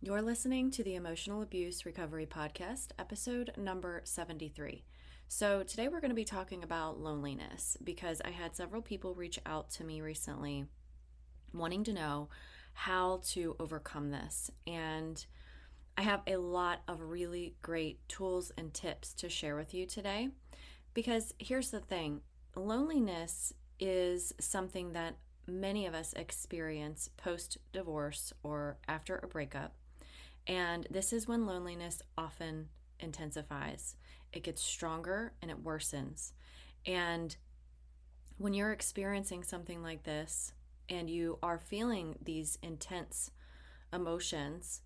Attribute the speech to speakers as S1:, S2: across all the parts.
S1: You're listening to the Emotional Abuse Recovery Podcast, episode number 73. So, today we're going to be talking about loneliness because I had several people reach out to me recently wanting to know how to overcome this. And I have a lot of really great tools and tips to share with you today because here's the thing, loneliness is something that many of us experience post-divorce or after a breakup. And this is when loneliness often intensifies. It gets stronger and it worsens. And when you're experiencing something like this and you are feeling these intense emotions,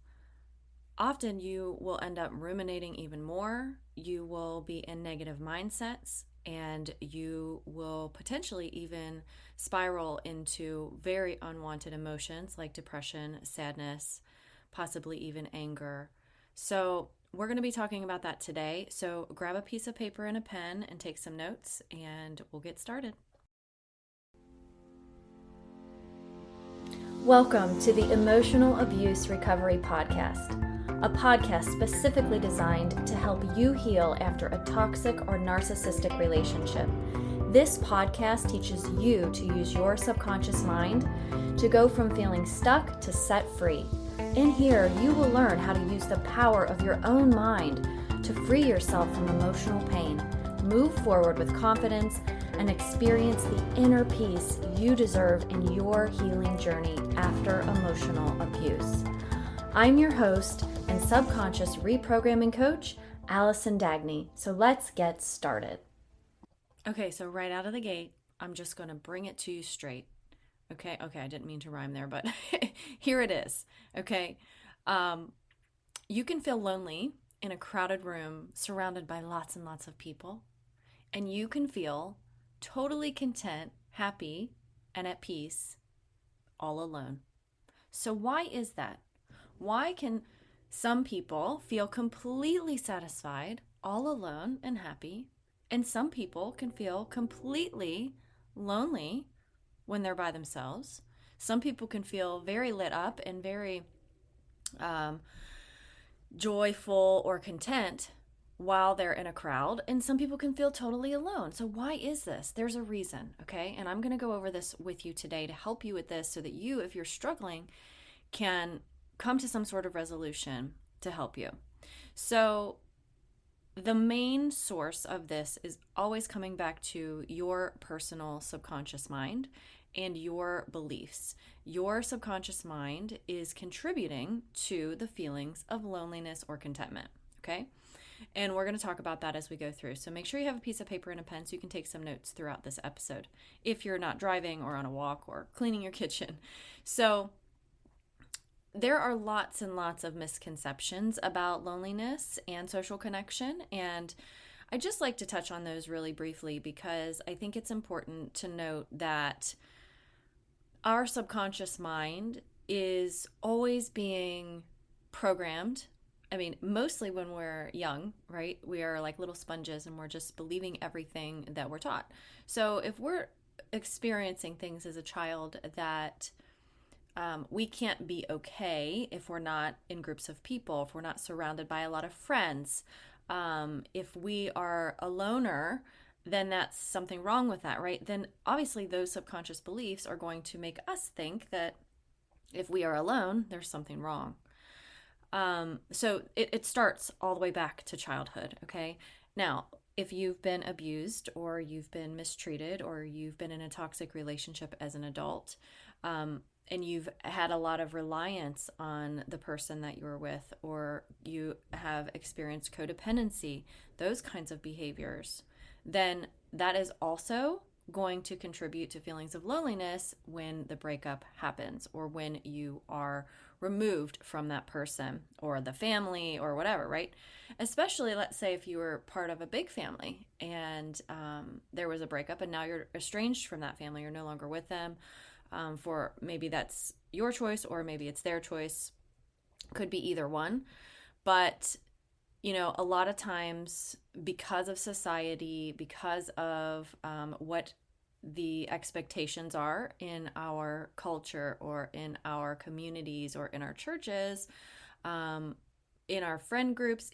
S1: often you will end up ruminating even more. You will be in negative mindsets and you will potentially even spiral into very unwanted emotions like depression, sadness, possibly even anger. So we're going to be talking about that today. So grab a piece of paper and a pen and take some notes and we'll get started.
S2: Welcome to the Emotional Abuse Recovery Podcast, a podcast specifically designed to help you heal after a toxic or narcissistic relationship. This podcast teaches you to use your subconscious mind to go from feeling stuck to set free. In here, you will learn how to use the power of your own mind to free yourself from emotional pain, move forward with confidence, and experience the inner peace you deserve in your healing journey after emotional abuse. I'm your host and subconscious reprogramming coach, Allison Dagny. So let's get started.
S1: Okay, so right out of the gate, I'm just going to bring it to you straight. Okay, I didn't mean to rhyme there, but here it is. Okay, you can feel lonely in a crowded room surrounded by lots and lots of people, and you can feel totally content, happy, and at peace all alone. So why is that? Why can some people feel completely satisfied all alone and happy, and some people can feel completely lonely when they're by themselves? Some people can feel very lit up and very joyful or content while they're in a crowd, and some people can feel totally alone. So why is this? There's a reason, okay? And I'm going to go over this with you today to help you with this so that you, if you're struggling, can come to some sort of resolution to help you. So the main source of this is always coming back to your personal subconscious mind and your beliefs. Your subconscious mind is contributing to the feelings of loneliness or contentment, okay? And we're going to talk about that as we go through. So make sure you have a piece of paper and a pen so you can take some notes throughout this episode if you're not driving or on a walk or cleaning your kitchen. So there are lots and lots of misconceptions about loneliness and social connection, and I just like to touch on those really briefly because I think it's important to note that our subconscious mind is always being programmed. I mean, mostly when we're young, right? We are like little sponges and we're just believing everything that we're taught. So if we're experiencing things as a child that we can't be okay if we're not in groups of people, if we're not surrounded by a lot of friends, if we are a loner, then that's something wrong with that, right? Then obviously those subconscious beliefs are going to make us think that if we are alone, there's something wrong. So it starts all the way back to childhood, okay? Now, if you've been abused or you've been mistreated or you've been in a toxic relationship as an adult, and you've had a lot of reliance on the person that you were with, or you have experienced codependency, those kinds of behaviors, then that is also going to contribute to feelings of loneliness when the breakup happens or when you are removed from that person or the family or whatever, right? Especially, let's say if you were part of a big family and there was a breakup and now you're estranged from that family, you're no longer with them, for maybe that's your choice or maybe it's their choice, could be either one. But you know, a lot of times because of society, because of what the expectations are in our culture or in our communities or in our churches, in our friend groups,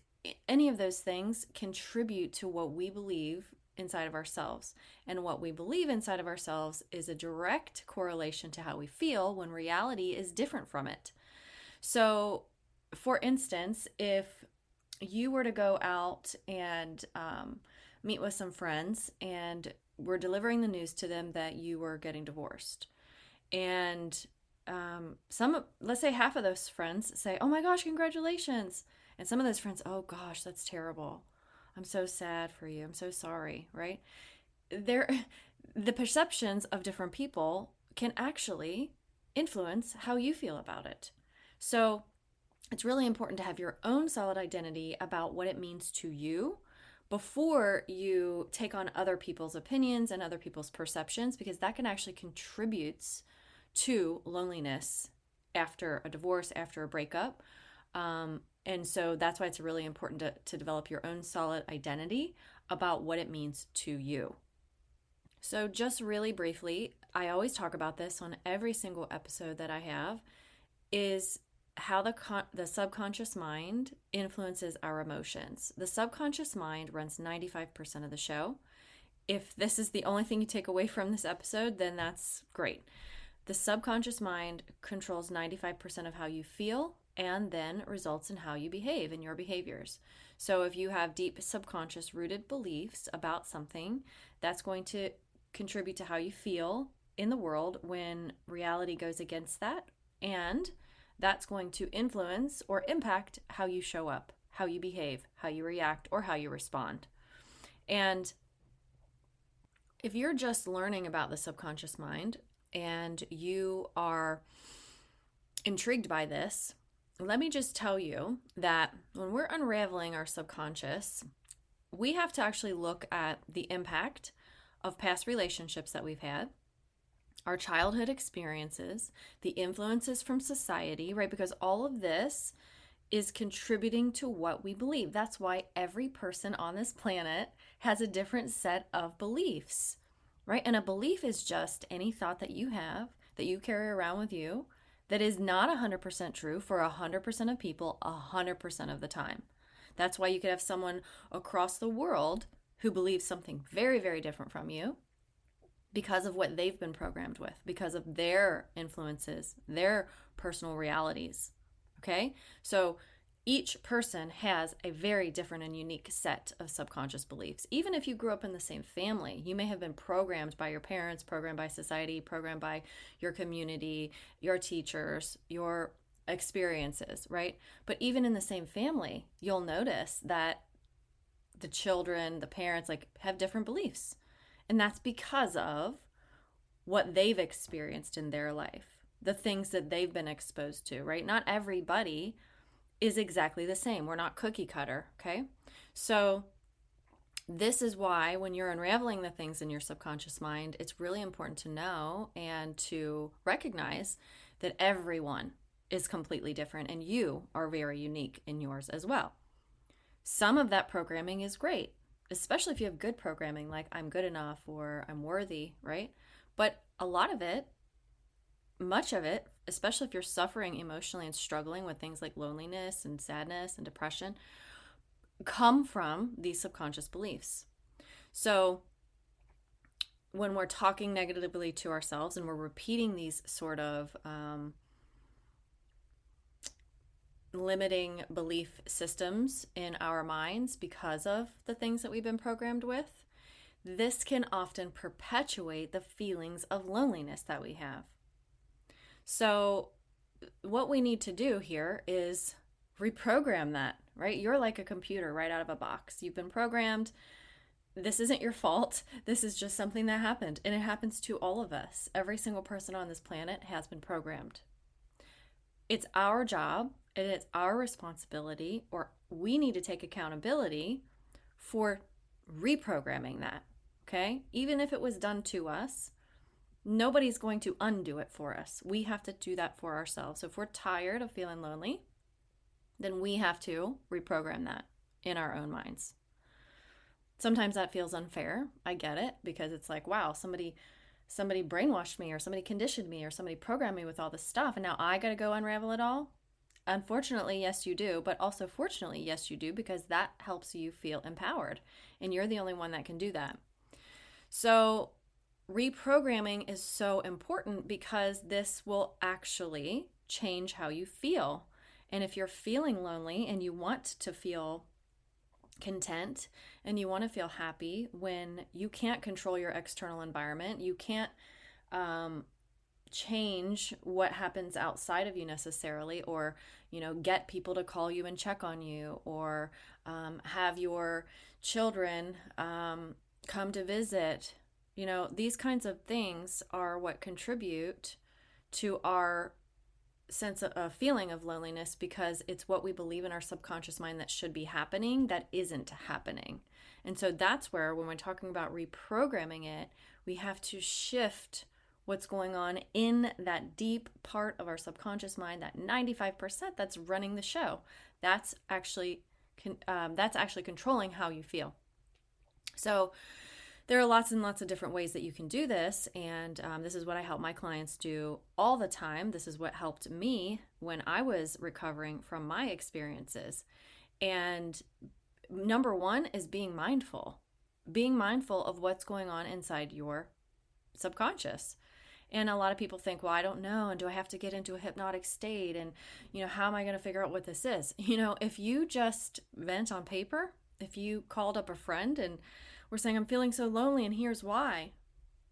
S1: any of those things contribute to what we believe inside of ourselves. And what we believe inside of ourselves is a direct correlation to how we feel when reality is different from it. So, for instance, if you were to go out and meet with some friends and were delivering the news to them that you were getting divorced, and let's say half of those friends say, "Oh my gosh, congratulations," and some of those friends, "Oh gosh, that's terrible. I'm so sad for you. I'm so sorry," right? The perceptions of different people can actually influence how you feel about it. So it's really important to have your own solid identity about what it means to you before you take on other people's opinions and other people's perceptions, because that can actually contribute to loneliness after a divorce, after a breakup. And so that's why it's really important to develop your own solid identity about what it means to you. So just really briefly, I always talk about this on every single episode that I have, is how the subconscious mind influences our emotions. The subconscious mind runs 95% of the show. If this is the only thing you take away from this episode, then that's great. The subconscious mind controls 95% of how you feel and then results in how you behave in your behaviors. So if you have deep subconscious rooted beliefs about something, that's going to contribute to how you feel in the world when reality goes against that. And that's going to influence or impact how you show up, how you behave, how you react, or how you respond. And if you're just learning about the subconscious mind and you are intrigued by this, let me just tell you that when we're unraveling our subconscious, we have to actually look at the impact of past relationships that we've had, our childhood experiences, the influences from society, right? Because all of this is contributing to what we believe. That's why every person on this planet has a different set of beliefs, right? And a belief is just any thought that you have, that you carry around with you, that is not 100% true for 100% of people 100% of the time. That's why you could have someone across the world who believes something very, very different from you because of what they've been programmed with, because of their influences, their personal realities. Okay? So each person has a very different and unique set of subconscious beliefs. Even if you grew up in the same family, you may have been programmed by your parents, programmed by society, programmed by your community, your teachers, your experiences, right? But even in the same family, you'll notice that the children, the parents, have different beliefs. And that's because of what they've experienced in their life, the things that they've been exposed to, right? Not everybody is exactly the same. We're not cookie cutter, okay? So this is why when you're unraveling the things in your subconscious mind, it's really important to know and to recognize that everyone is completely different and you are very unique in yours as well. Some of that programming is great, especially if you have good programming like I'm good enough or I'm worthy, right? But a lot of it, much of it, especially if you're suffering emotionally and struggling with things like loneliness and sadness and depression, come from these subconscious beliefs. So when we're talking negatively to ourselves and we're repeating these sort of limiting belief systems in our minds because of the things that we've been programmed with, this can often perpetuate the feelings of loneliness that we have. So what we need to do here is reprogram that, right? You're like a computer right out of a box. You've been programmed. This isn't your fault. This is just something that happened. And it happens to all of us. Every single person on this planet has been programmed. It's our job and it's our responsibility, or we need to take accountability for reprogramming that, okay? Even if it was done to us, nobody's going to undo it for us. We have to do that for ourselves. So if we're tired of feeling lonely, then we have to reprogram that in our own minds. Sometimes that feels unfair. I get it, because it's like, wow, somebody brainwashed me, or somebody conditioned me, or somebody programmed me with all this stuff, and now I got to go unravel it all. Unfortunately, yes, you do. But also, fortunately, yes, you do, because that helps you feel empowered. And you're the only one that can do that. So, reprogramming is so important because this will actually change how you feel. And if you're feeling lonely and you want to feel content and you want to feel happy when you can't control your external environment, you can't change what happens outside of you necessarily, or get people to call you and check on you, or have your children come to visit. These kinds of things are what contribute to our sense of a feeling of loneliness, because it's what we believe in our subconscious mind that should be happening that isn't happening. And so that's where, when we're talking about reprogramming it, we have to shift what's going on in that deep part of our subconscious mind, that 95% that's running the show. That's actually controlling how you feel. So there are lots and lots of different ways that you can do this, and this is what I help my clients do all the time. This is what helped me when I was recovering from my experiences. And number one is being mindful of what's going on inside your subconscious. And a lot of people think, well, I don't know, and do I have to get into a hypnotic state, and how am I going to figure out what this is? If you just vent on paper, if you called up a friend and we're saying, I'm feeling so lonely and here's why,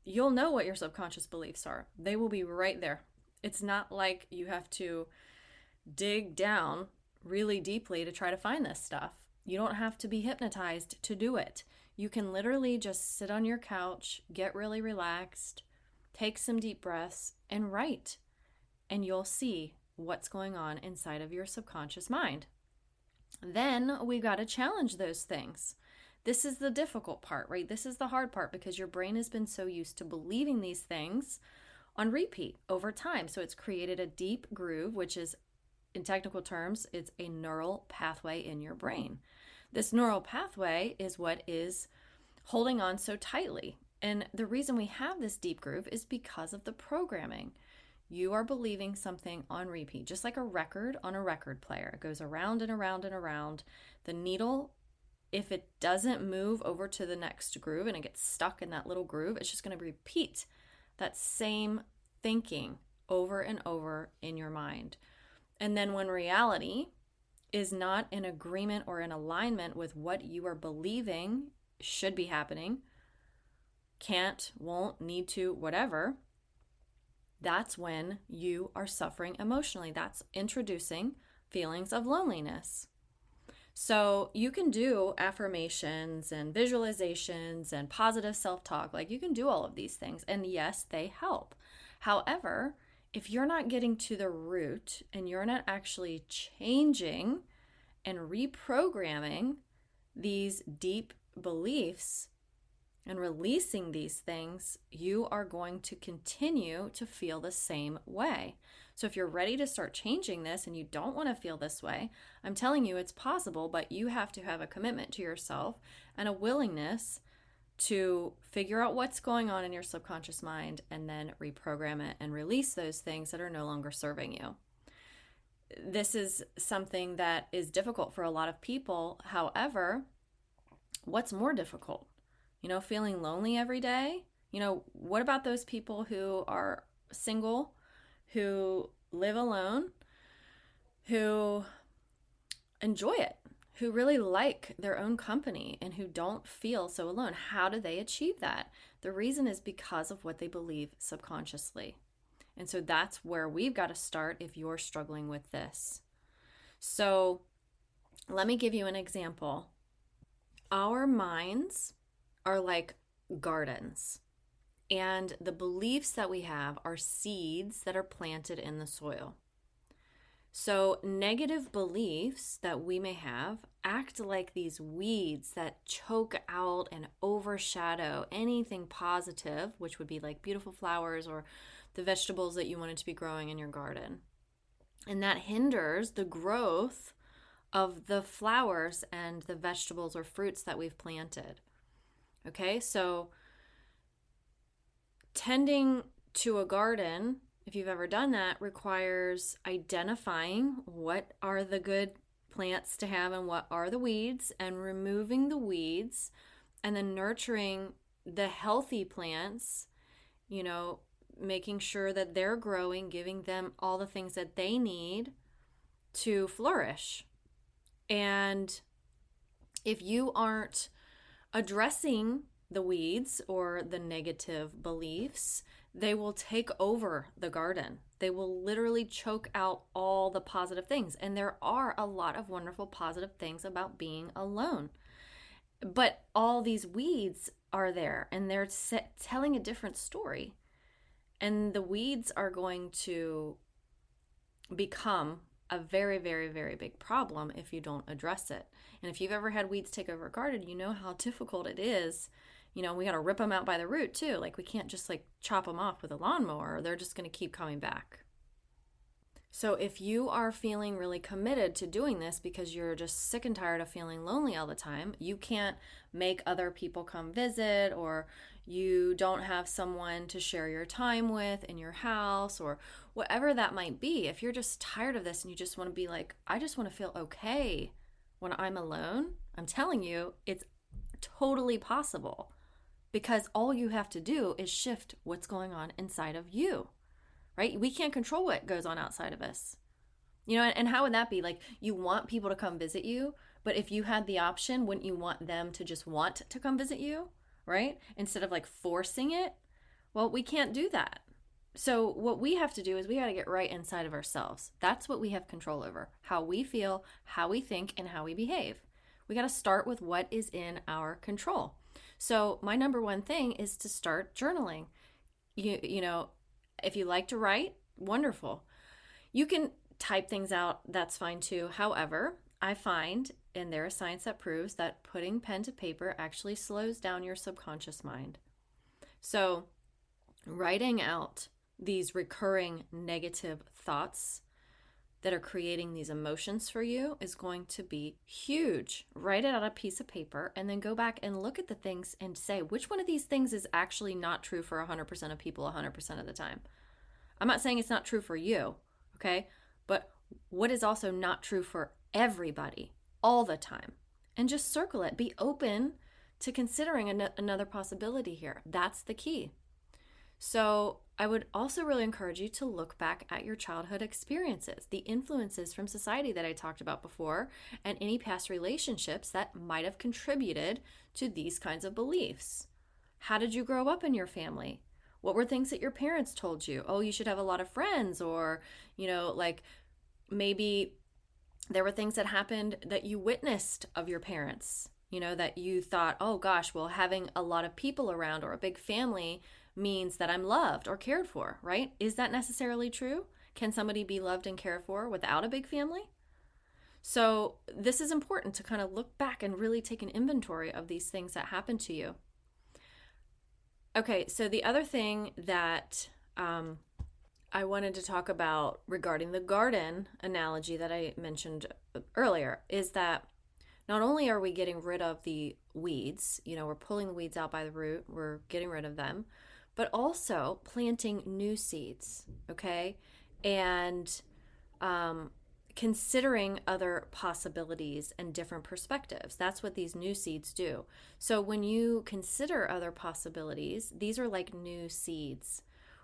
S1: you'll know what your subconscious beliefs are. They will be right there. It's not like you have to dig down really deeply to try to find this stuff. You don't have to be hypnotized to do it. You can literally just sit on your couch, get really relaxed, take some deep breaths, and write. And you'll see what's going on inside of your subconscious mind. Then we got to challenge those things. This is the difficult part, right? This is the hard part, because your brain has been so used to believing these things on repeat over time. So it's created a deep groove, which is, in technical terms, it's a neural pathway in your brain. This neural pathway is what is holding on so tightly. And the reason we have this deep groove is because of the programming. You are believing something on repeat, just like a record on a record player. It goes around and around and around. The needle, if it doesn't move over to the next groove and it gets stuck in that little groove, it's just going to repeat that same thinking over and over in your mind. And then when reality is not in agreement or in alignment with what you are believing should be happening, can't, won't, need to, whatever, that's when you are suffering emotionally. That's introducing feelings of loneliness. So you can do affirmations and visualizations and positive self-talk. Like, you can do all of these things. And yes, they help. However, if you're not getting to the root and you're not actually changing and reprogramming these deep beliefs and releasing these things, you are going to continue to feel the same way. So if you're ready to start changing this and you don't want to feel this way, I'm telling you it's possible, but you have to have a commitment to yourself and a willingness to figure out what's going on in your subconscious mind and then reprogram it and release those things that are no longer serving you. This is something that is difficult for a lot of people. However, what's more difficult? Feeling lonely every day? What about those people who are single, who live alone, who enjoy it, who really like their own company, and who don't feel so alone? How do they achieve that? The reason is because of what they believe subconsciously. And so that's where we've got to start if you're struggling with this. So let me give you an example. Our minds are like gardens, and the beliefs that we have are seeds that are planted in the soil. So negative beliefs that we may have act like these weeds that choke out and overshadow anything positive, which would be like beautiful flowers or the vegetables that you wanted to be growing in your garden. And that hinders the growth of the flowers and the vegetables or fruits that we've planted. Okay, so tending to a garden if you've ever done that, requires identifying what are the good plants to have and what are the weeds, and removing the weeds, and then nurturing the healthy plants, making sure that they're growing, giving them all the things that they need to flourish. And if you aren't addressing the weeds or the negative beliefs, they will take over the garden. They will literally choke out all the positive things. And there are a lot of wonderful positive things about being alone. But all these weeds are there, and they're telling a different story. And the weeds are going to become a very, very, very big problem if you don't address it. And if you've ever had weeds take over a garden, you know how difficult it is. We got to rip them out by the root too. Like, we can't just chop them off with a lawnmower. They're just going to keep coming back. So if you are feeling really committed to doing this because you're just sick and tired of feeling lonely all the time, you can't make other people come visit, or you don't have someone to share your time with in your house, or whatever that might be. If you're just tired of this and you just want to be like, I just want to feel okay when I'm alone, I'm telling you, it's totally possible, because all you have to do is shift what's going on inside of you. Right? We can't control what goes on outside of us. And how would that be? Like, you want people to come visit you, but if you had the option, wouldn't you want them to just want to come visit you, right? Instead of forcing it? Well, we can't do that. So what we have to do is we got to get right inside of ourselves. That's what we have control over. How we feel, how we think, and how we behave. We got to start with what is in our control. So my number one thing is to start journaling. If you like to write, wonderful. You can type things out, that's fine too. However, I find, and there is science that proves, that putting pen to paper actually slows down your subconscious mind. So writing out these recurring negative thoughts that are creating these emotions for you is going to be huge. Write it on a piece of paper and then go back and look at the things and say, which one of these things is actually not true for 100% of people 100% of the time? I'm not saying it's not true for you, okay? But what is also not true for everybody all the time? And just circle it. Be open to considering another possibility here. That's the key. So I would also really encourage you to look back at your childhood experiences, the influences from society that I talked about before, and any past relationships that might have contributed to these kinds of beliefs. How did you grow up in your family? What were things that your parents told you? Oh, you should have a lot of friends, or, maybe there were things that happened that you witnessed of your parents, that you thought, oh gosh, well, having a lot of people around or a big family means that I'm loved or cared for, right? Is that necessarily true? Can somebody be loved and cared for without a big family? So this is important to kind of look back and really take an inventory of these things that happened to you. Okay, so the other thing that I wanted to talk about regarding the garden analogy that I mentioned earlier is that not only are we getting rid of the weeds, we're pulling the weeds out by the root, we're getting rid of them, but also planting new seeds, okay? And considering other possibilities and different perspectives. That's what these new seeds do. So when you consider other possibilities, these are like new seeds.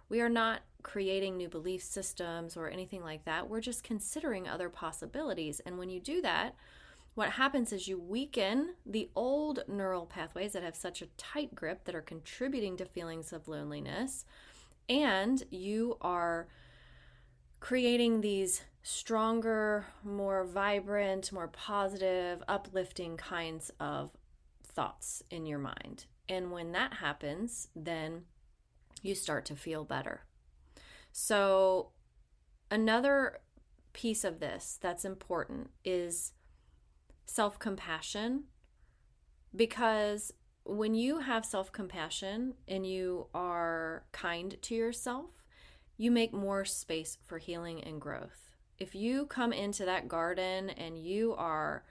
S1: We are not creating new belief systems or anything like that. We're just considering other possibilities. And when you do that, what happens is you weaken the old neural pathways that have such a tight grip that are contributing to feelings of loneliness, and you are creating these stronger, more vibrant, more positive, uplifting kinds of thoughts in your mind. And when that happens, then you start to feel better. So another piece of this that's important is self-compassion, because when you have self-compassion and you are kind to yourself, you make more space for healing and growth. If you come into that garden and you are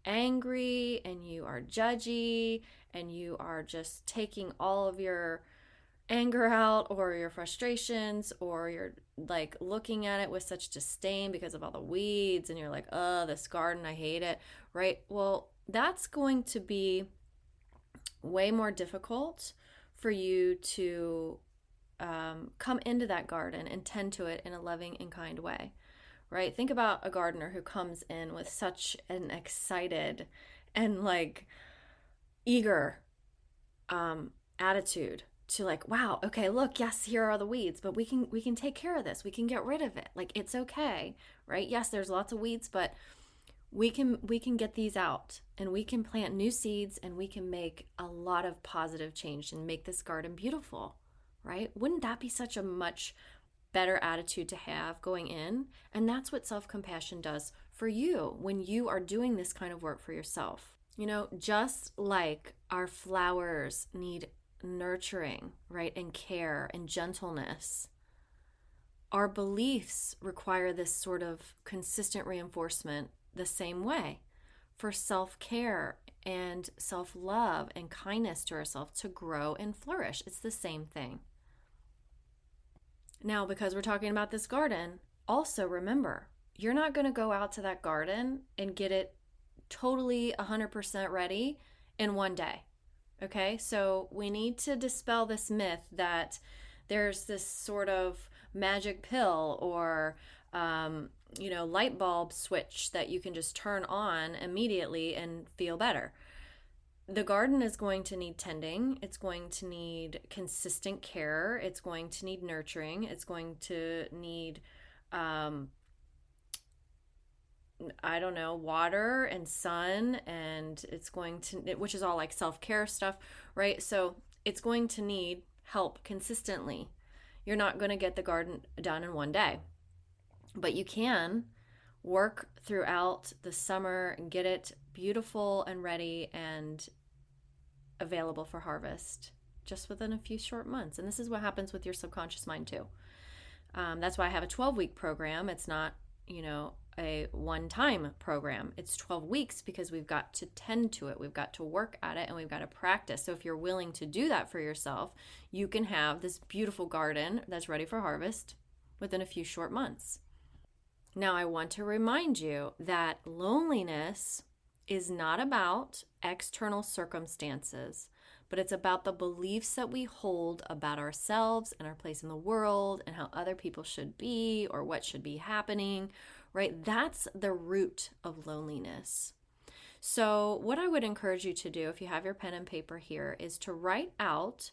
S1: angry and you are judgy and you are just taking all of your anger out or your frustrations or you're like looking at it with such disdain because of all the weeds, and you're like, oh, this garden, I hate it, right? Well, that's going to be way more difficult for you to come into that garden and tend to it in a loving and kind way, right? Think about a gardener who comes in with such an excited and like eager attitude to like, wow, okay, look, yes, here are the weeds, but we can take care of this. We can get rid of it. Like, it's okay, right? Yes, there's lots of weeds, but we can get these out, and we can plant new seeds, and we can make a lot of positive change and make this garden beautiful, right? Wouldn't that be such a much better attitude to have going in? And that's what self-compassion does for you when you are doing this kind of work for yourself. You know, just like our flowers need nurturing, right, and care and gentleness, our beliefs require this sort of consistent reinforcement the same way for self-care and self-love and kindness to ourselves to grow and flourish. It's the same thing. Now, because we're talking about this garden, also remember, you're not going to go out to that garden and get it totally 100% ready in one day. Okay, so we need to dispel this myth that there's this sort of magic pill or light bulb switch that you can just turn on immediately and feel better. The garden is going to need tending. It's going to need consistent care. It's going to need nurturing. It's going to need water and sun, and it's going to, which is all like self-care stuff, right? So it's going to need help consistently. You're not going to get the garden done in one day, but you can work throughout the summer and get it beautiful and ready and available for harvest just within a few short months. And this is what happens with your subconscious mind too. That's why I have a 12-week program. It's not, a one-time program. It's 12 weeks because we've got to tend to it. We've got to work at it, and we've got to practice. So if you're willing to do that for yourself, you can have this beautiful garden that's ready for harvest within a few short months. Now, I want to remind you that loneliness is not about external circumstances, but it's about the beliefs that we hold about ourselves and our place in the world and how other people should be or what should be happening, right? That's the root of loneliness. So what I would encourage you to do, if you have your pen and paper here, is to write out,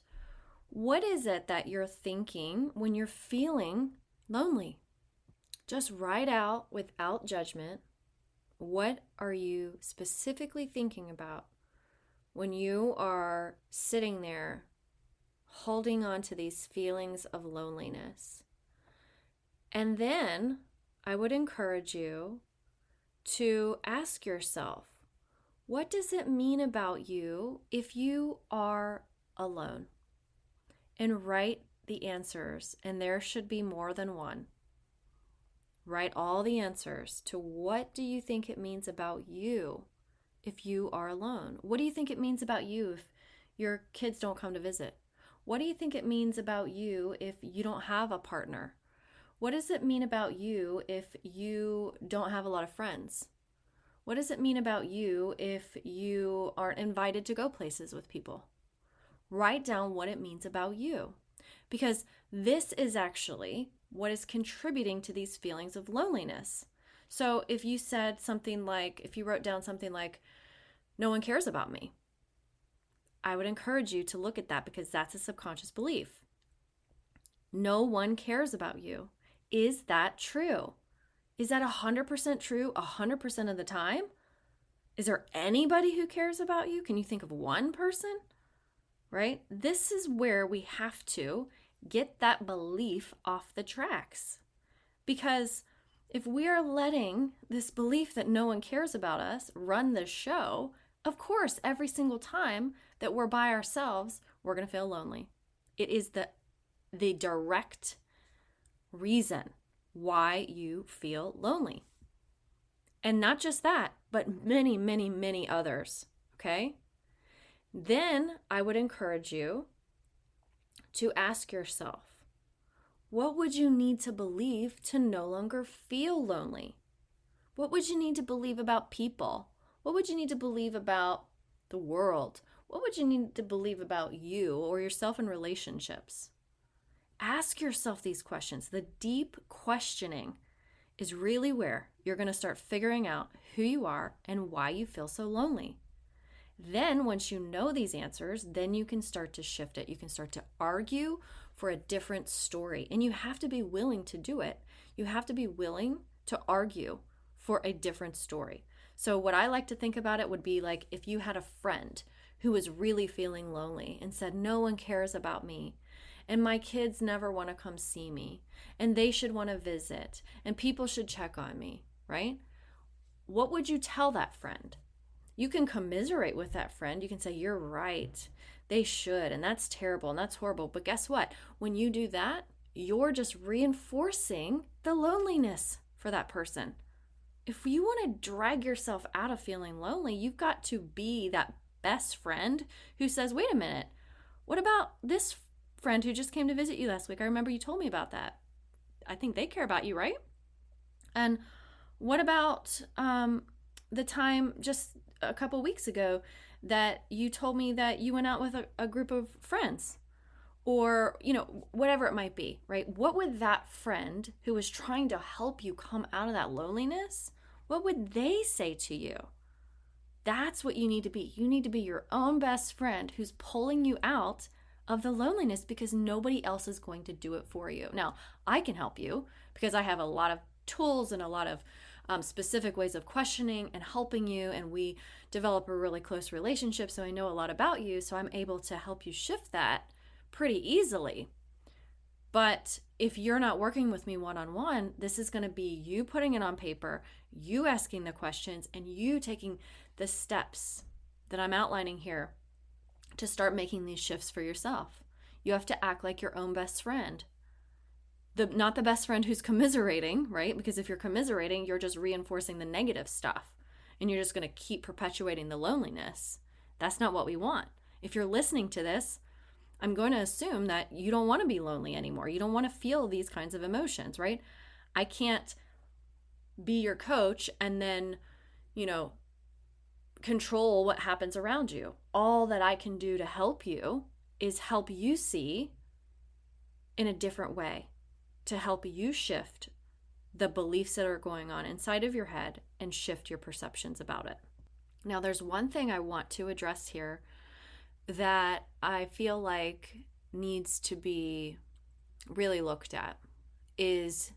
S1: what is it that you're thinking when you're feeling lonely? Just write out without judgment. What are you specifically thinking about when you are sitting there holding on to these feelings of loneliness? And then I would encourage you to ask yourself, what does it mean about you if you are alone? And write the answers, and there should be more than one. Write all the answers to what do you think it means about you if you are alone? What do you think it means about you if your kids don't come to visit? What do you think it means about you if you don't have a partner? What does it mean about you if you don't have a lot of friends? What does it mean about you if you aren't invited to go places with people? Write down what it means about you, because this is actually what is contributing to these feelings of loneliness. So if you said something like, if you wrote down something like, no one cares about me, I would encourage you to look at that, because that's a subconscious belief. No one cares about you. Is that true? Is that 100% true 100% of the time? Is there anybody who cares about you? Can you think of one person? Right? This is where we have to get that belief off the tracks. Because if we are letting this belief that no one cares about us run the show, of course, every single time that we're by ourselves, we're going to feel lonely. It is the direct reason why you feel lonely. And not just that, but many, many, many others. Okay? Then I would encourage you to ask yourself, What would you need to believe to no longer feel lonely? What would you need to believe about people? What would you need to believe about the world? What would you need to believe about you or yourself in relationships? Ask yourself these questions. The deep questioning is really where you're going to start figuring out who you are and why you feel so lonely. Then once you know these answers, then you can start to shift it. You can start to argue for a different story. And you have to be willing to do it. You have to be willing to argue for a different story. So what I like to think about it would be like if you had a friend who was really feeling lonely and said, no one cares about me, and my kids never want to come see me, and they should want to visit, and people should check on me, right? What would you tell that friend? You can commiserate with that friend. You can say, you're right, they should, and that's terrible, and that's horrible. But guess what? When you do that, you're just reinforcing the loneliness for that person. If you want to drag yourself out of feeling lonely, you've got to be that best friend who says, wait a minute, what about this friend who just came to visit you last week? I remember you told me about that. I think they care about you, right? And what about the time just a couple weeks ago that you told me that you went out with a group of friends? Or, whatever it might be, right? What would that friend who was trying to help you come out of that loneliness, what would they say to you? That's what you need to be. You need to be your own best friend who's pulling you out of the loneliness because nobody else is going to do it for you. Now, I can help you because I have a lot of tools and a lot of specific ways of questioning and helping you, and we develop a really close relationship, so I know a lot about you, so I'm able to help you shift that pretty easily. But if you're not working with me one-on-one, this is going to be you putting it on paper, you asking the questions, and you taking the steps that I'm outlining here to start making these shifts for yourself. You have to act like your own best friend. Not the best friend who's commiserating, right? Because if you're commiserating, you're just reinforcing the negative stuff, and you're just going to keep perpetuating the loneliness. That's not what we want. If you're listening to this, I'm going to assume that you don't want to be lonely anymore. You don't want to feel these kinds of emotions, right? I can't be your coach and then, control what happens around you. All that I can do to help you is help you see in a different way, to help you shift the beliefs that are going on inside of your head and shift your perceptions about it. Now, there's one thing I want to address here that I feel like needs to be really looked at is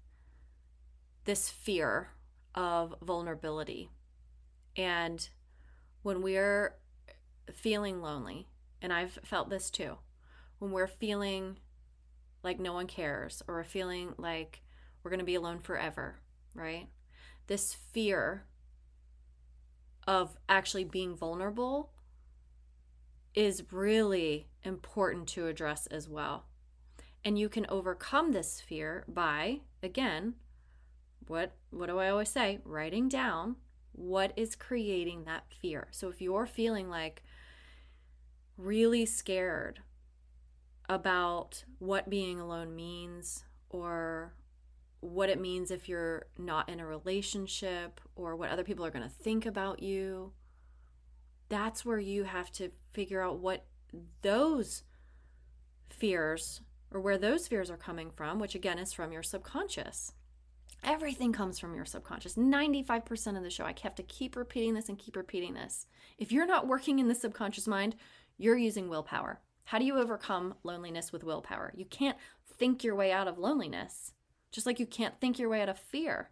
S1: this fear of vulnerability. And when we're feeling lonely, and I've felt this too, when we're feeling like no one cares or feeling like we're going to be alone forever, right? This fear of actually being vulnerable is really important to address as well. And you can overcome this fear by, again, what do I always say? Writing down what is creating that fear. So if you're feeling like really scared about what being alone means, or what it means if you're not in a relationship, or what other people are going to think about you, that's where you have to figure out what those fears, or where those fears are coming from, which again is from your subconscious. Everything comes from your subconscious. 95% of the show, I have to keep repeating this and keep repeating this. If you're not working in the subconscious mind, you're using willpower. How do you overcome loneliness with willpower? You can't think your way out of loneliness, just like you can't think your way out of fear,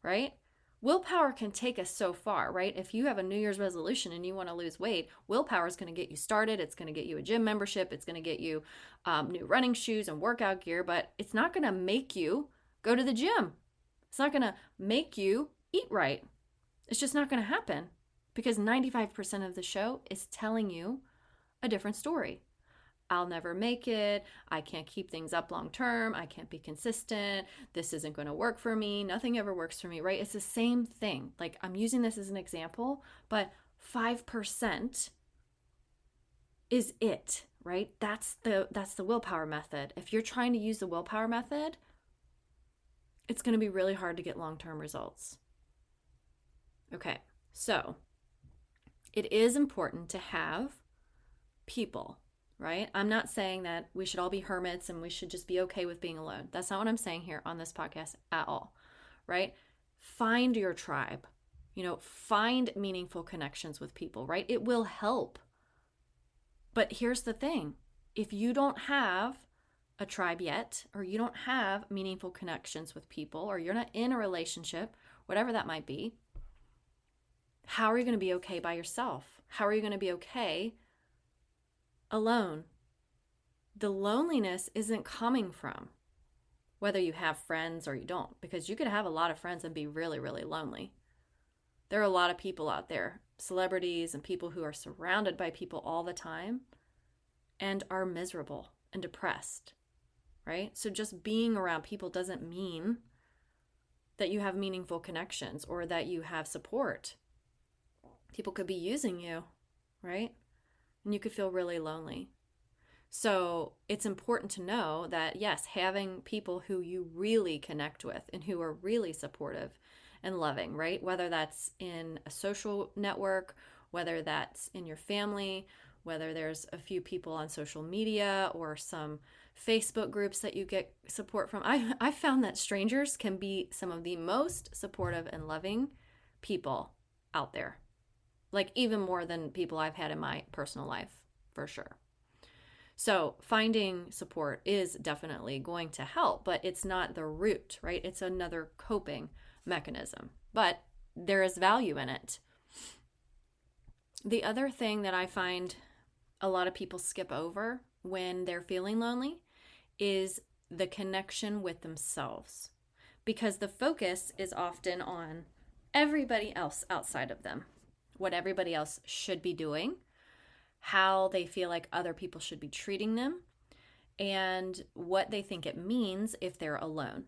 S1: right? Willpower can take us so far, right? If you have a New Year's resolution and you want to lose weight, willpower is going to get you started. It's going to get you a gym membership. It's going to get you new running shoes and workout gear, but it's not going to make you go to the gym. It's not going to make you eat right. It's just not going to happen because 95% of the show is telling you a different story. I'll never make it. I can't keep things up long term. I can't be consistent. This isn't going to work for me. Nothing ever works for me, right? It's the same thing. Like, I'm using this as an example, but 5% is it, right? That's the willpower method. If you're trying to use the willpower method, it's going to be really hard to get long-term results. Okay, so it is important to have people, right? I'm not saying that we should all be hermits and we should just be okay with being alone. That's not what I'm saying here on this podcast at all, right? Find your tribe, find meaningful connections with people, right? It will help. But here's the thing. If you don't have a tribe yet, or you don't have meaningful connections with people, or you're not in a relationship, whatever that might be, how are you going to be okay by yourself? How are you going to be okay alone? The loneliness isn't coming from whether you have friends or you don't, because you could have a lot of friends and be really, really lonely. There are a lot of people out there, celebrities and people who are surrounded by people all the time and are miserable and depressed, right? So just being around people doesn't mean that you have meaningful connections or that you have support. People could be using you, right? And you could feel really lonely. So it's important to know that, yes, having people who you really connect with and who are really supportive and loving, right? Whether that's in a social network, whether that's in your family, whether there's a few people on social media or some Facebook groups that you get support from. I found that strangers can be some of the most supportive and loving people out there. Like even more than people I've had in my personal life, for sure. So finding support is definitely going to help, but it's not the root, right? It's another coping mechanism, but there is value in it. The other thing that I find a lot of people skip over when they're feeling lonely is the connection with themselves, because the focus is often on everybody else outside of them, what everybody else should be doing, how they feel like other people should be treating them, and what they think it means if they're alone,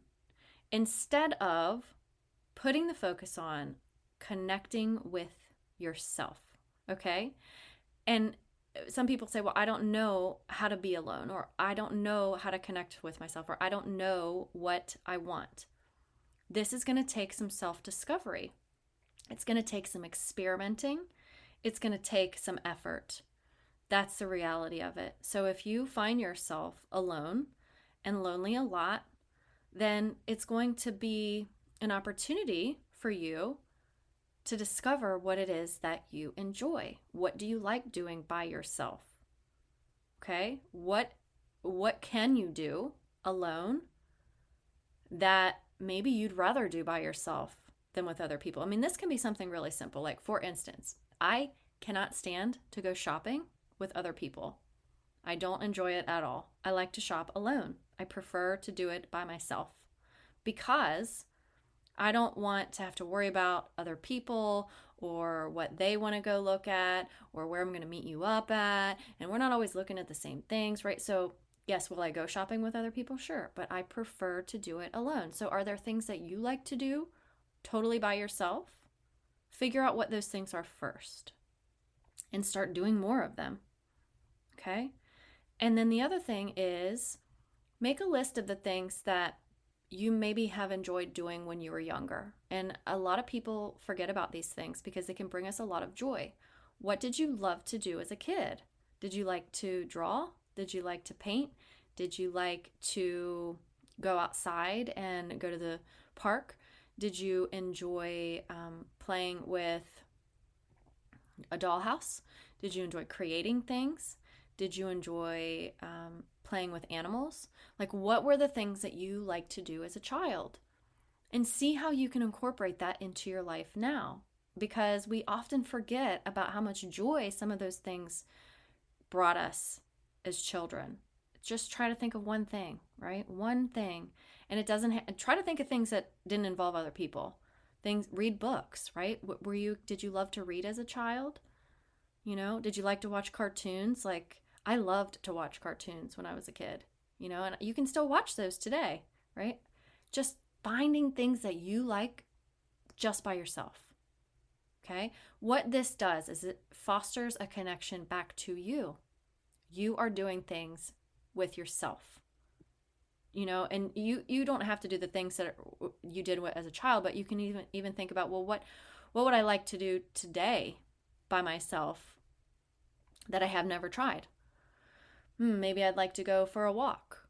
S1: instead of putting the focus on connecting with yourself, okay? And some people say, well, I don't know how to be alone, or I don't know how to connect with myself, or I don't know what I want. This is going to take some self-discovery. It's going to take some experimenting. It's going to take some effort. That's the reality of it. So if you find yourself alone and lonely a lot, then it's going to be an opportunity for you to discover what it is that you enjoy. What do you like doing by yourself? Okay? What can you do alone that maybe you'd rather do by yourself than with other people? I mean, this can be something really simple. Like, for instance, I cannot stand to go shopping with other people. I don't enjoy it at all. I like to shop alone. I prefer to do it by myself because I don't want to have to worry about other people or what they want to go look at or where I'm going to meet you up at. And we're not always looking at the same things, right? So yes, will I go shopping with other people? Sure, but I prefer to do it alone. So are there things that you like to do totally by yourself? Figure out what those things are first and start doing more of them. Okay? And then the other thing is make a list of the things that you maybe have enjoyed doing when you were younger. And a lot of people forget about these things because they can bring us a lot of joy. What did you love to do as a kid? Did you like to draw? Did you like to paint? Did you like to go outside and go to the park? Did you enjoy playing with a dollhouse? Did you enjoy creating things? Did you enjoy playing with animals? Like, what were the things that you liked to do as a child? And see how you can incorporate that into your life now. Because we often forget about how much joy some of those things brought us as children. Just try to think of one thing, right? One thing. And it doesn't try to think of things that didn't involve other people. Read books, right? Did you love to read as a child? Did you like to watch cartoons? Like, I loved to watch cartoons when I was a kid, and you can still watch those today, right? Just finding things that you like just by yourself. Okay? What this does is it fosters a connection back to you. You are doing things with yourself. And you don't have to do the things that you did as a child, but you can even think about, well, what would I like to do today by myself that I have never tried? Maybe I'd like to go for a walk.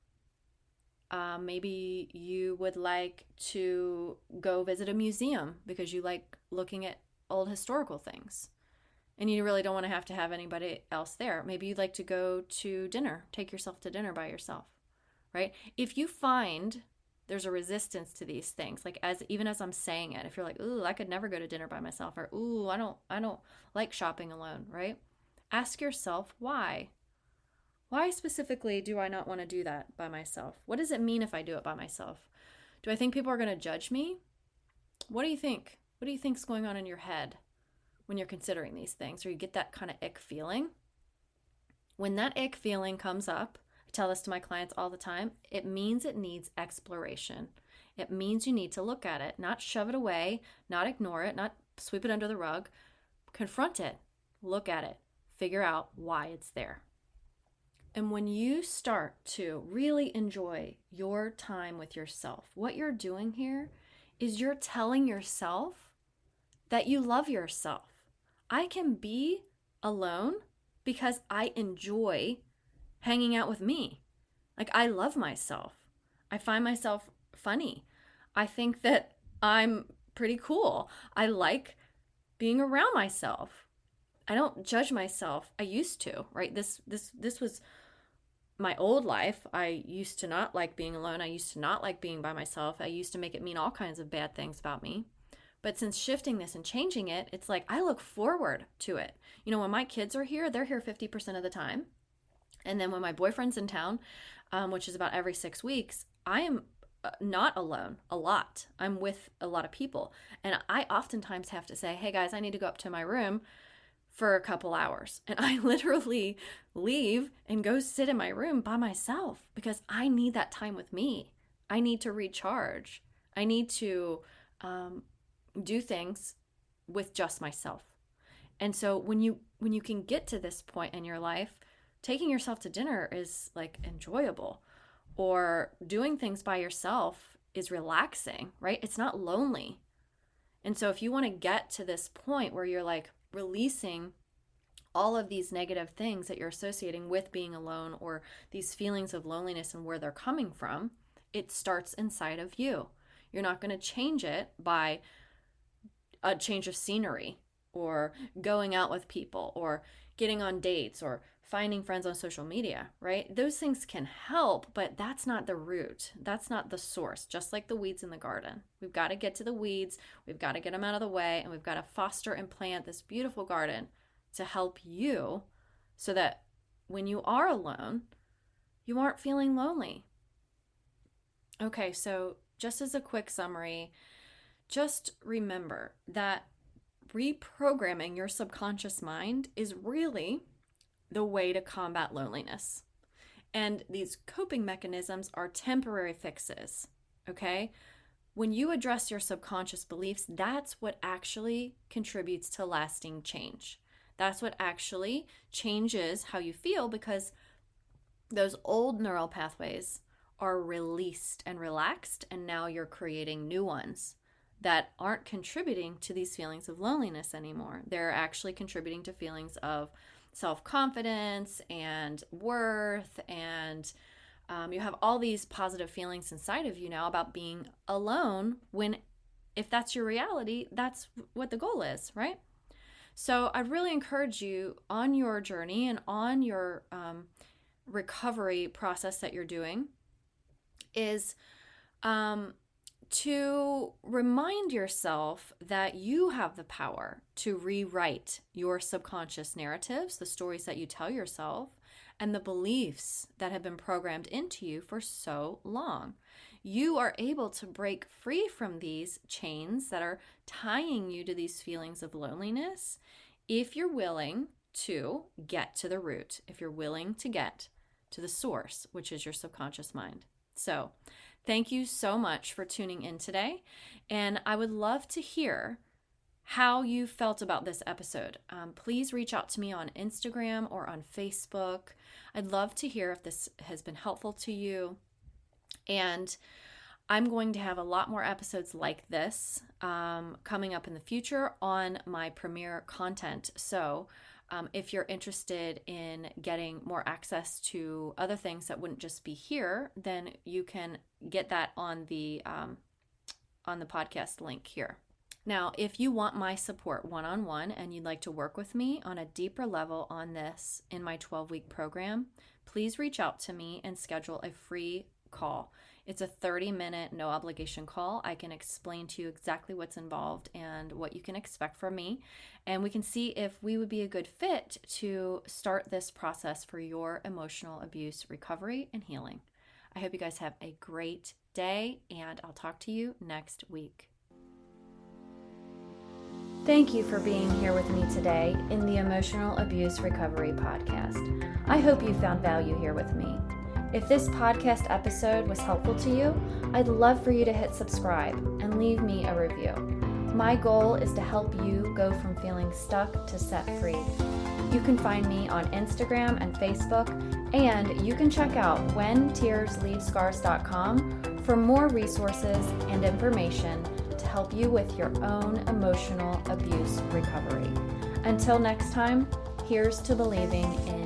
S1: Maybe you would like to go visit a museum because you like looking at old historical things and you really don't want to have anybody else there. Maybe you'd like to go to dinner, take yourself to dinner by yourself, right? If you find there's a resistance to these things, like even as I'm saying it, if you're like, ooh, I could never go to dinner by myself, or ooh, I don't like shopping alone, right? Ask yourself why. Why specifically do I not want to do that by myself? What does it mean if I do it by myself? Do I think people are going to judge me? What do you think? What do you think's going on in your head when you're considering these things, or you get that kind of ick feeling? When that ick feeling comes up, I tell this to my clients all the time, it means it needs exploration. It means you need to look at it, not shove it away, not ignore it, not sweep it under the rug. Confront it, look at it, figure out why it's there. And when you start to really enjoy your time with yourself, what you're doing here is you're telling yourself that you love yourself. I can be alone because I enjoy hanging out with me. Like, I love myself. I find myself funny. I think that I'm pretty cool. I like being around myself. I don't judge myself. I used to, right? This was my old life. I used to not like being alone. I used to not like being by myself. I used to make it mean all kinds of bad things about me. But since shifting this and changing it, it's like I look forward to it. When my kids are here, they're here 50% of the time. And then when my boyfriend's in town, which is about every 6 weeks, I am not alone a lot. I'm with a lot of people. And I oftentimes have to say, hey guys, I need to go up to my room for a couple hours. And I literally leave and go sit in my room by myself because I need that time with me. I need to recharge. I need to do things with just myself. And so when you can get to this point in your life, taking yourself to dinner is like enjoyable, or doing things by yourself is relaxing, right? It's not lonely. And so if you want to get to this point where you're like releasing all of these negative things that you're associating with being alone, or these feelings of loneliness and where they're coming from, it starts inside of you. You're not going to change it by a change of scenery, or going out with people, or getting on dates, or finding friends on social media, right? Those things can help, but that's not the root. That's not the source, just like the weeds in the garden. We've got to get to the weeds. We've got to get them out of the way, and we've got to foster and plant this beautiful garden to help you so that when you are alone, you aren't feeling lonely. Okay, so just as a quick summary, just remember that reprogramming your subconscious mind is really the way to combat loneliness. And these coping mechanisms are temporary fixes, okay? When you address your subconscious beliefs, that's what actually contributes to lasting change. That's what actually changes how you feel, because those old neural pathways are released and relaxed, and now you're creating new ones that aren't contributing to these feelings of loneliness anymore. They're actually contributing to feelings of self-confidence and worth, and you have all these positive feelings inside of you now about being alone, when if that's your reality, that's what the goal is, right? So I really encourage you on your journey and on your recovery process that you're doing is to remind yourself that you have the power to rewrite your subconscious narratives, the stories that you tell yourself, and the beliefs that have been programmed into you for so long. You are able to break free from these chains that are tying you to these feelings of loneliness if you're willing to get to the root, if you're willing to get to the source, which is your subconscious mind. So, thank you so much for tuning in today, and I would love to hear how you felt about this episode. Please reach out to me on Instagram or on Facebook. I'd love to hear if this has been helpful to you. And I'm going to have a lot more episodes like this coming up in the future on my premier content. So if you're interested in getting more access to other things that wouldn't just be here, then you can get that on the podcast link here. Now, if you want my support one-on-one and you'd like to work with me on a deeper level on this in my 12-week program, please reach out to me and schedule a free call. It's a 30-minute, no obligation call. I can explain to you exactly what's involved and what you can expect from me. And we can see if we would be a good fit to start this process for your emotional abuse recovery and healing. I hope you guys have a great day, and I'll talk to you next week.
S2: Thank you for being here with me today in the Emotional Abuse Recovery Podcast. I hope you found value here with me. If this podcast episode was helpful to you, I'd love for you to hit subscribe and leave me a review. My goal is to help you go from feeling stuck to set free. You can find me on Instagram and Facebook, and you can check out whentearsleavescars.com for more resources and information to help you with your own emotional abuse recovery. Until next time, here's to believing in